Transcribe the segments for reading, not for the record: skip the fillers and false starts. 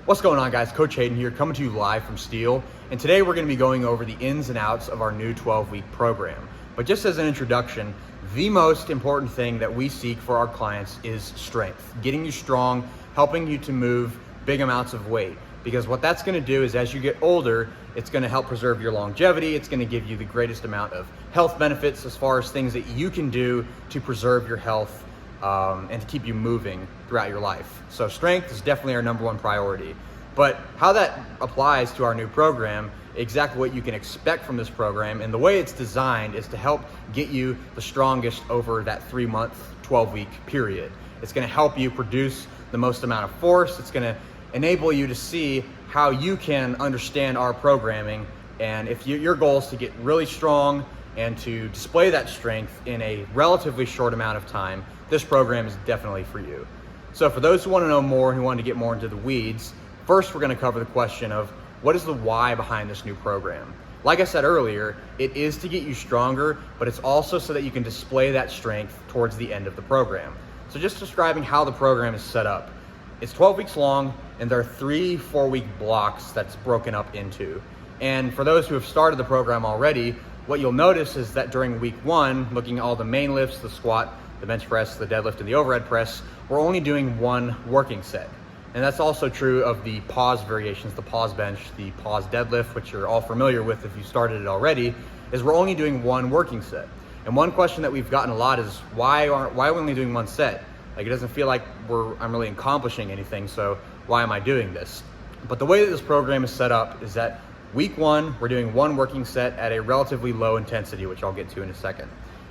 What's going on, guys? Coach Hayden here, coming to you live from Steel, and today we're going to be going over the ins and outs of our new 12-week program. But just as an introduction, the most important thing that we seek for our clients is strength, getting you strong, helping you to move big amounts of weight. Because what that's going to do is, as you get older, it's going to help preserve your longevity. It's going to give you the greatest amount of health benefits as far as things that you can do to preserve your health and to keep you moving throughout your life. So strength is definitely our number one priority. But how that applies to our new program, exactly what you can expect from this program, and the way it's designed is to help get you the strongest over that 3-month, 12-week period. It's going to help you produce the most amount of force. It's going to enable you to see how you can understand our programming, and if your goal is to get really strong and to display that strength in a relatively short amount of time, this program is definitely for you. So for those who want to know more and who want to get more into the weeds, first we're going to cover the question of what is the why behind this new program. Like I said earlier, it is to get you stronger, but it's also so that you can display that strength towards the end of the program. So just describing how the program is set up. It's 12 weeks long, and there are 3 4-week blocks that's broken up into. And for those who have started the program already, what you'll notice is that during week 1, looking at all the main lifts, the squat, the bench press, the deadlift, and the overhead press, we're only doing 1 working set. And that's also true of the pause variations, the pause bench, the pause deadlift, which you're all familiar with if you started it already, is we're only doing 1 working set. And one question that we've gotten a lot is, why are we only doing 1 set? Like, it doesn't feel like I'm really accomplishing anything, so why am I doing this? But the way that this program is set up is that week 1, we're doing 1 working set at a relatively low intensity, which I'll get to in a second.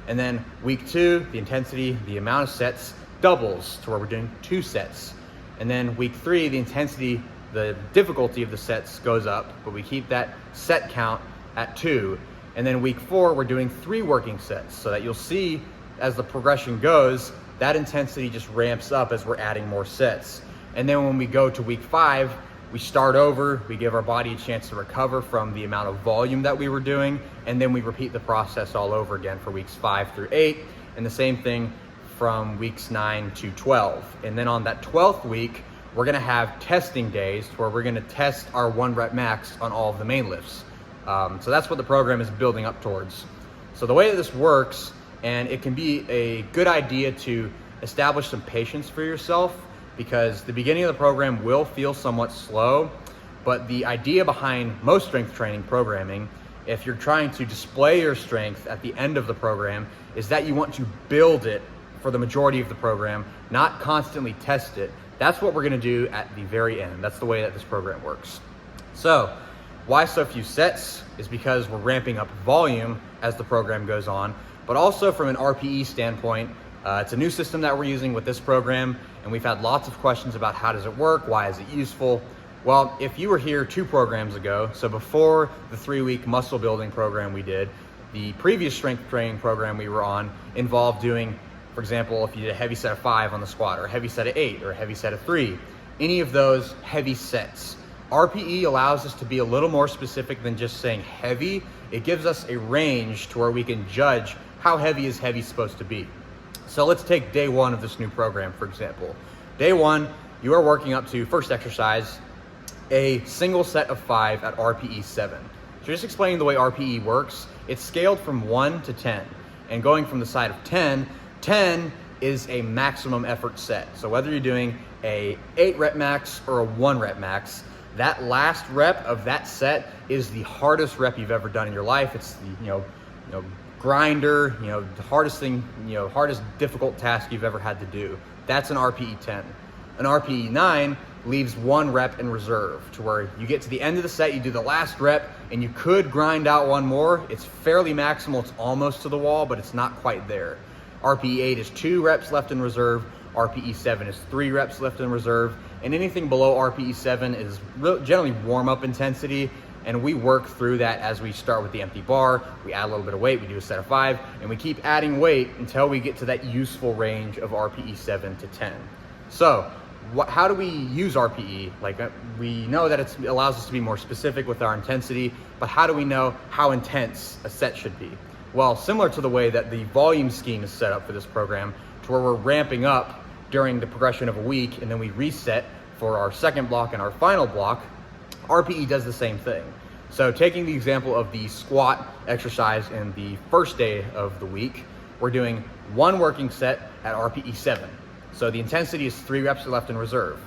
And then week 2, the intensity, the amount of sets doubles to where we're doing 2 sets. And then week 3, the intensity, the difficulty of the sets goes up, but we keep that set count at 2. And then week 4, we're doing 3 working sets, so that you'll see as the progression goes, that intensity just ramps up as we're adding more sets. And then when we go to week 5, we start over, we give our body a chance to recover from the amount of volume that we were doing, and then we repeat the process all over again for weeks 5 through 8, and the same thing from weeks 9 to 12. And then on that 12th week, we're gonna have testing days where we're gonna test our 1 rep max on all of the main lifts. So that's what the program is building up towards. So the way that this works, and it can be a good idea to establish some patience for yourself, because the beginning of the program will feel somewhat slow, but the idea behind most strength training programming, if you're trying to display your strength at the end of the program, is that you want to build it for the majority of the program, not constantly test it. That's what we're gonna do at the very end. That's the way that this program works. So, why so few sets is because we're ramping up volume as the program goes on, but also from an RPE standpoint, it's a new system that we're using with this program, and we've had lots of questions about how does it work, why is it useful? Well, if you were here 2 programs ago, so before the 3-week muscle building program we did, the previous strength training program we were on involved doing, for example, if you did a heavy set of 5 on the squat, or a heavy set of 8, or a heavy set of 3, any of those heavy sets. RPE allows us to be a little more specific than just saying heavy. It gives us a range to where we can judge how heavy is heavy supposed to be. So let's take day 1 of this new program, for example. Day 1, you are working up to, first exercise, a single set of 5 at RPE 7. So just explaining the way RPE works, it's scaled from 1 to 10. And going from the side of 10, 10 is a maximum effort set. So whether you're doing a 8 rep max or a 1 rep max, that last rep of that set is the hardest rep you've ever done in your life. It's the, grinder, the hardest thing, hardest difficult task you've ever had to do. That's an RPE 10. An RPE 9 leaves 1 rep in reserve, to where you get to the end of the set, you do the last rep, and you could grind out 1 more. It's fairly maximal, it's almost to the wall, but it's not quite there. RPE 8 is 2 reps left in reserve, RPE 7 is 3 reps left in reserve, and anything below RPE 7 is generally warm-up intensity, and we work through that as we start with the empty bar, we add a little bit of weight, we do a set of 5, and we keep adding weight until we get to that useful range of RPE 7 to 10. So, how do we use RPE? We know that it allows us to be more specific with our intensity, but how do we know how intense a set should be? Well, similar to the way that the volume scheme is set up for this program, to where we're ramping up during the progression of a week, and then we reset for our second block and our final block, RPE does the same thing. So taking the example of the squat exercise in the first day of the week, we're doing one working set at RPE 7. So the intensity is 3 reps left in reserve.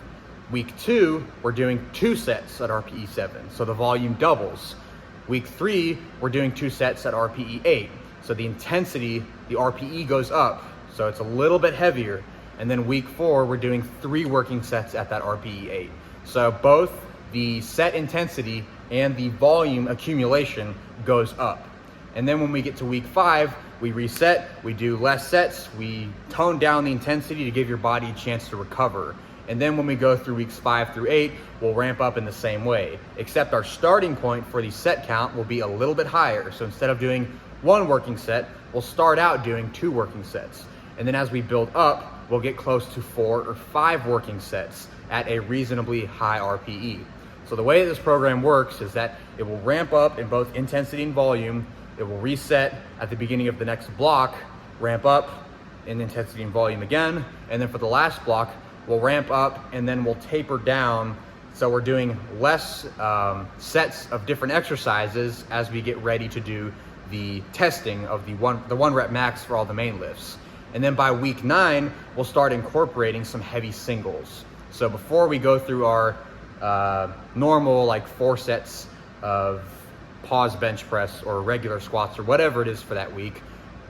Week 2, we're doing 2 sets at RPE 7, so the volume doubles. Week 3, we're doing 2 sets at RPE 8, so the intensity, the RPE goes up, so it's a little bit heavier. And then week 4, we're doing 3 working sets at that RPE 8. So both the set intensity and the volume accumulation goes up. And then when we get to week 5, we reset, we do less sets, we tone down the intensity to give your body a chance to recover. And then when we go through weeks 5 through 8, we'll ramp up in the same way, except our starting point for the set count will be a little bit higher. So instead of doing 1 working set, we'll start out doing 2 working sets. And then as we build up, we'll get close to 4 or 5 working sets at a reasonably high RPE. So the way this program works is that it will ramp up in both intensity and volume. It will reset at the beginning of the next block, ramp up in intensity and volume again. And then for the last block, we'll ramp up and then we'll taper down. So we're doing less sets of different exercises as we get ready to do the testing of the one rep max for all the main lifts. And then by week 9, we'll start incorporating some heavy singles. So before we go through our normal like 4 sets of pause bench press or regular squats or whatever it is for that week,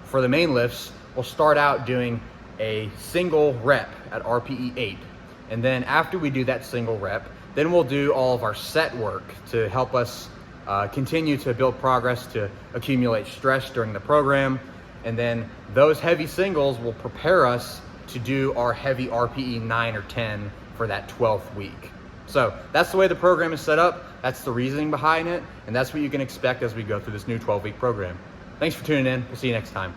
for the main lifts, we'll start out doing a single rep at RPE 8. And then after we do that single rep, then we'll do all of our set work to help us continue to build progress, to accumulate stress during the program. And then those heavy singles will prepare us to do our heavy RPE 9 or 10 for that 12th week. So that's the way the program is set up. That's the reasoning behind it. And that's what you can expect as we go through this new 12-week program. Thanks for tuning in. We'll see you next time.